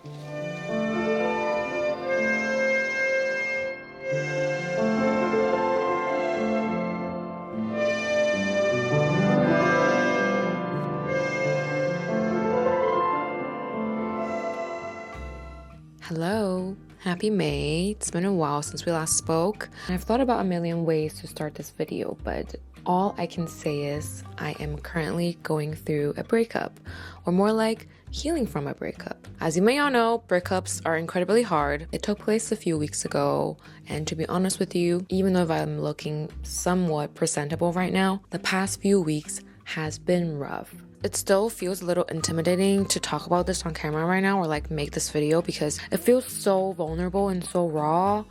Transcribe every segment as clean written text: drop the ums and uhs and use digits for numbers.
Hello, happy May. It's been a while since we last spoke. I've thought about a million ways to start this video, but all I can say is I am currently going through a breakup, or more like healing from a breakup. As you may all know, breakups are incredibly hard. It took place a few weeks ago, and to be honest with you, even though I'm looking somewhat presentable right now, the past few weeks has been rough. It still feels a little intimidating to talk about this on camera right now or like make this video because it feels so vulnerable and so raw.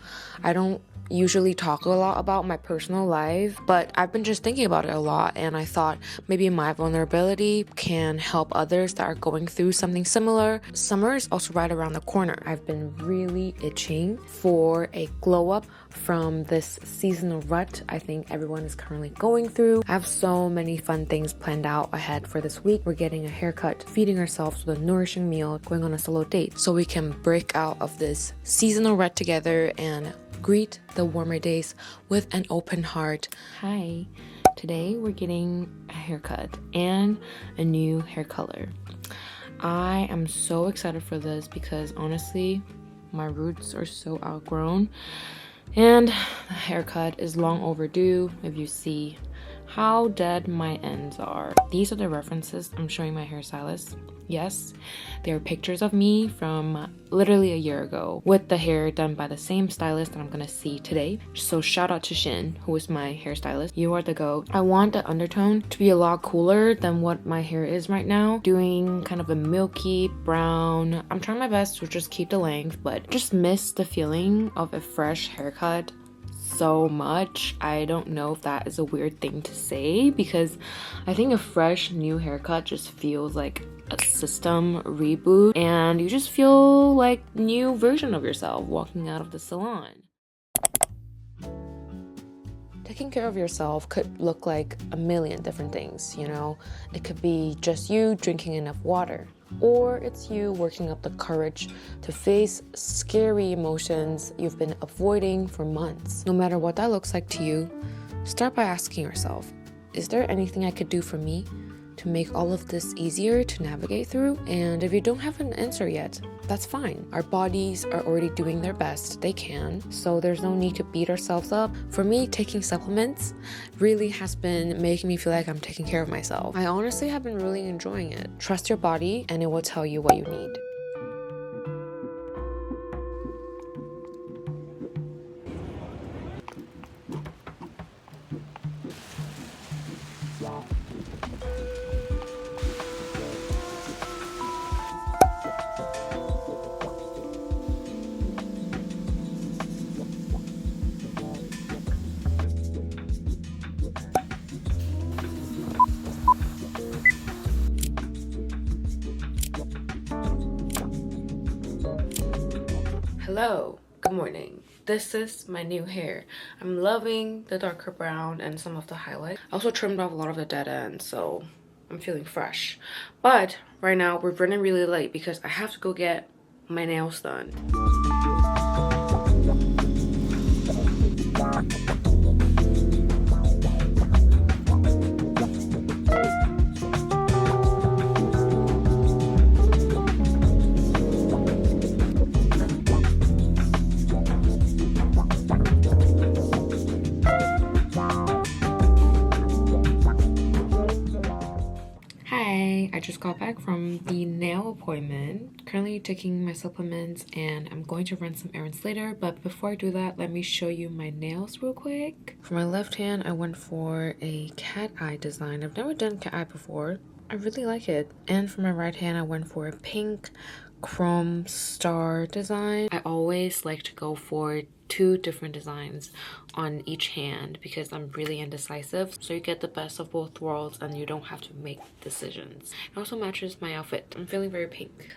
I don't usually talk a lot about my personal life, but I've been just thinking about it a lot, and I thought maybe my vulnerability can help others that are going through something similar. Summer is also right around the corner. I've been really itching for a glow up from this seasonal rut I think everyone is currently going through. I have so many fun things planned out ahead for this week. We're getting a haircut, feeding ourselves with a nourishing meal, going on a solo date so we can break out of this seasonal rut together and greet the warmer days with an open heart. Hi, today we're getting a haircut and a new hair color. I am so excited for this because honestly, my roots are so outgrown and the haircut is long overdue. If you see how dead my ends are. These are the references I'm showing my hairstylist. Yes, they are pictures of me from literally a year ago with the hair done by the same stylist that I'm gonna see today. So shout out to Shin, who is my hairstylist. You are the GOAT. I want the undertone to be a lot cooler than what my hair is right now. Doing kind of a milky brown. I'm trying my best to just keep the length, but just miss the feeling of a fresh haircut so much. I don't know if that is a weird thing to say because I think a fresh new haircut just feels like a system reboot and you just feel like new version of yourself walking out of the salon. Taking care of yourself could look like a million different things, you know? It could be just you drinking enough water, or it's you working up the courage to face scary emotions you've been avoiding for months. No matter what that looks like to you, start by asking yourself, is there anything I could do for me to make all of this easier to navigate through? And if you don't have an answer yet, that's fine. Our bodies are already doing their best they can, so there's no need to beat ourselves up. For me, taking supplements really has been making me feel like I'm taking care of myself. I honestly have been really enjoying it. Trust your body and it will tell you what you need. Hello, good morning. This is my new hair. I'm loving the darker brown and some of the highlight. I also trimmed off a lot of the dead ends, so I'm feeling fresh. But right now we're running really late because I have to go get my nails done. I just got back from the nail appointment. Currently taking my supplements and I'm going to run some errands later, but before I do that, let me show you my nails real quick. For my left hand, I went for a cat eye design. I've never done cat eye before. I really like it. And for my right hand, I went for a pink chrome star design. I always like to go for 2 different designs on each hand because I'm really indecisive, so you get the best of both worlds and you don't have to make decisions. It also matches my outfit. I'm feeling very pink.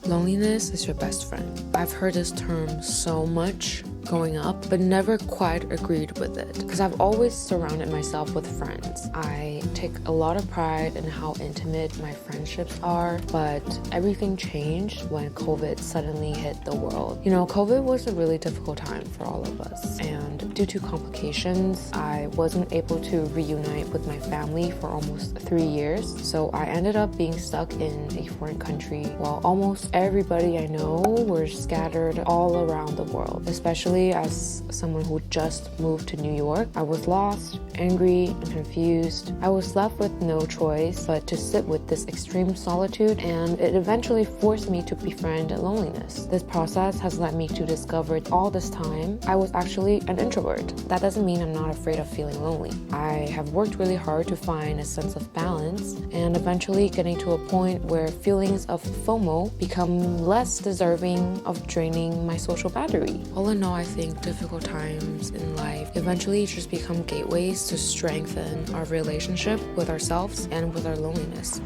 Loneliness is your best friend. I've heard this term so much. growing up, but never quite agreed with it because I've always surrounded myself with friends. I take a lot of pride in how intimate my friendships are, but everything changed when COVID suddenly hit the world. You know, COVID was a really difficult time for all of us, and due to complications, I wasn't able to reunite with my family for almost 3 years. So I ended up being stuck in a foreign country while almost everybody I know were scattered all around the world. Especially as someone who just moved to New York, I was lost, angry, and confused. I was left with no choice but to sit with this extreme solitude, and it eventually forced me to befriend loneliness. This process has led me to discover all this time I was actually an introvert. That doesn't mean I'm not afraid of feeling lonely. I have worked really hard to find a sense of balance and eventually getting to a point where feelings of FOMO become less deserving of draining my social battery. All in all, I think difficult times in life eventually just become gateways to strengthen our relationship with ourselves and with our loneliness.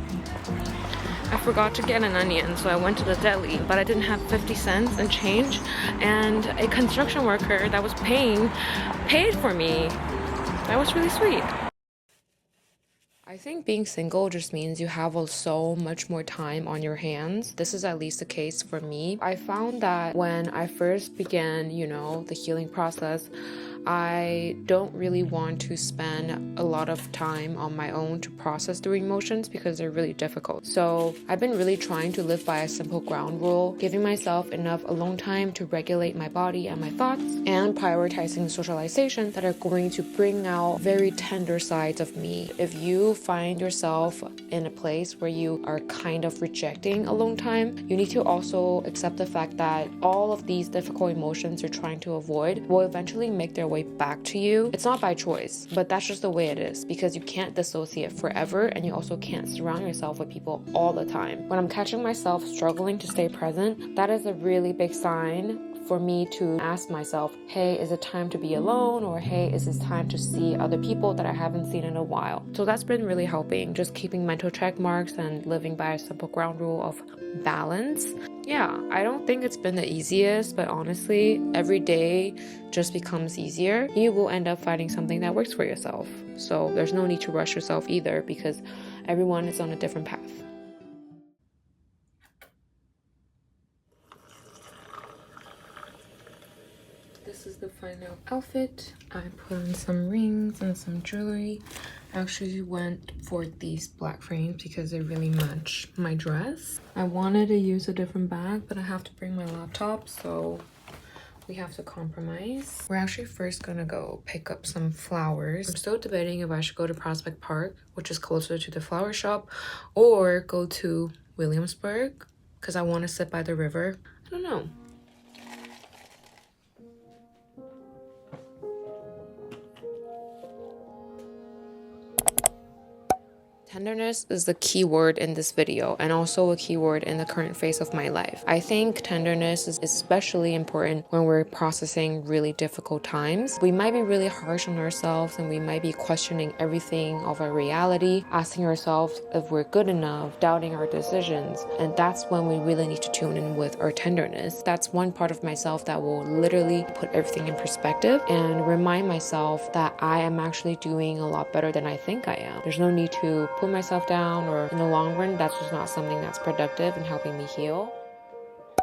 I forgot to get an onion, so I went to the deli, but I didn't have 50 cents and change, and a construction worker that was paid for me. That was really sweet. I think being single just means you have so much more time on your hands. This is at least the case for me. I found that when I first began, the healing process, I don't really want to spend a lot of time on my own to process through emotions because they're really difficult. So I've been really trying to live by a simple ground rule, giving myself enough alone time to regulate my body and my thoughts, and prioritizing socialization that are going to bring out very tender sides of me. If you find yourself in a place where you are kind of rejecting alone time, you need to also accept the fact that all of these difficult emotions you're trying to avoid will eventually make their way back to you. It's not by choice, but that's just the way it is because you can't dissociate forever, and you also can't surround yourself with people all the time. When I'm catching myself struggling to stay present, that is a really big sign for me to ask myself, hey, is it time to be alone? Or hey, is it time to see other people that I haven't seen in a while? So that's been really helping, just keeping mental check marks and living by a simple ground rule of balance. Yeah, I don't think it's been the easiest, but honestly, every day just becomes easier. You will end up finding something that works for yourself. So there's no need to rush yourself either because everyone is on a different path. This is the final outfit. I put on some rings and some jewelry. I actually went for these black frames because they really match my dress. I wanted to use a different bag, but I have to bring my laptop, so we have to compromise. We're actually first gonna go pick up some flowers. I'm still debating if I should go to Prospect Park, which is closer to the flower shop, or go to Williamsburg because I want to sit by the river. I don't know. Tenderness is the key word in this video and also a key word in the current phase of my life. I think tenderness is especially important when we're processing really difficult times. We might be really harsh on ourselves and we might be questioning everything of our reality, asking ourselves if we're good enough, doubting our decisions. And that's when we really need to tune in with our tenderness. That's one part of myself that will literally put everything in perspective and remind myself that I am actually doing a lot better than I think I am. There's no need to put myself down, or in the long run, that's just not something that's productive in helping me heal.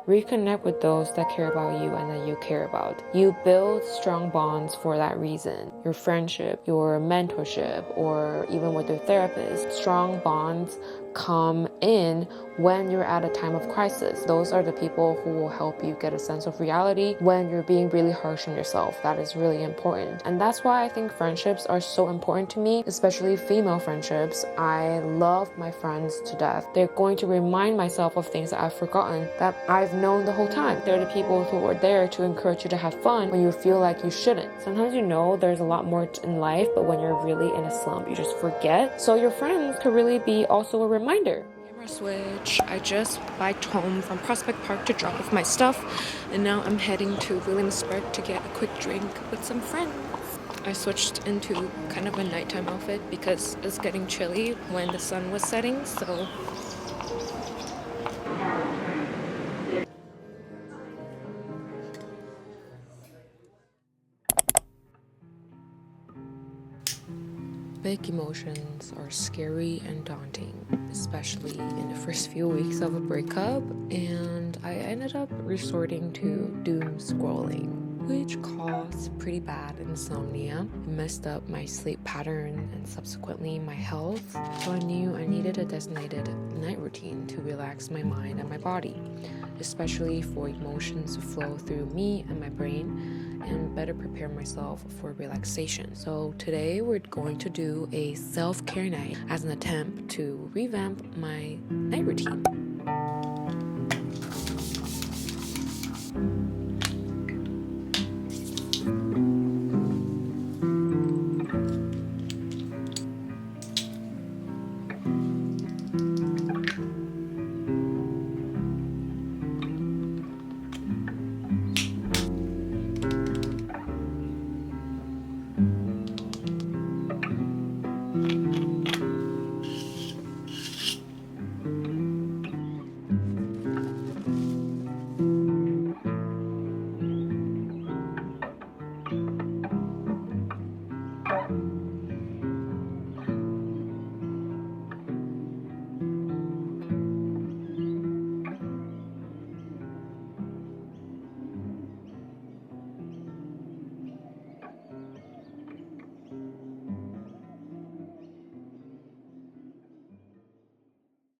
Reconnect with those that care about you and that you care about. You build strong bonds for that reason. Your friendship, your mentorship, or even with your therapist. Strong bonds come in when you're at a time of crisis. Those are the people who will help you get a sense of reality when you're being really harsh on yourself. That is really important. And that's why I think friendships are so important to me, especially female friendships. I love my friends to death. They're going to remind myself of things that I've forgotten that I've known the whole time. They're the people who are there to encourage you to have fun when you feel like you shouldn't. Sometimes there's a lot more in life, but when you're really in a slump, you just forget. So your friends could really be also a reminder. Camera switch. I just biked home from Prospect Park to drop off my stuff, and now I'm heading to Williamsburg to get a quick drink with some friends. I switched into kind of a nighttime outfit because it's getting chilly when the sun was setting, so Toxic emotions are scary and daunting, especially in the first few weeks of a breakup, and I ended up resorting to doom scrolling, which caused pretty bad insomnia. It messed up my sleep pattern and subsequently my health, so I knew I needed a designated night routine to relax my mind and my body, especially for emotions to flow through me and my brain and better prepare myself for relaxation. So today we're going to do a self-care night as an attempt to revamp my night routine.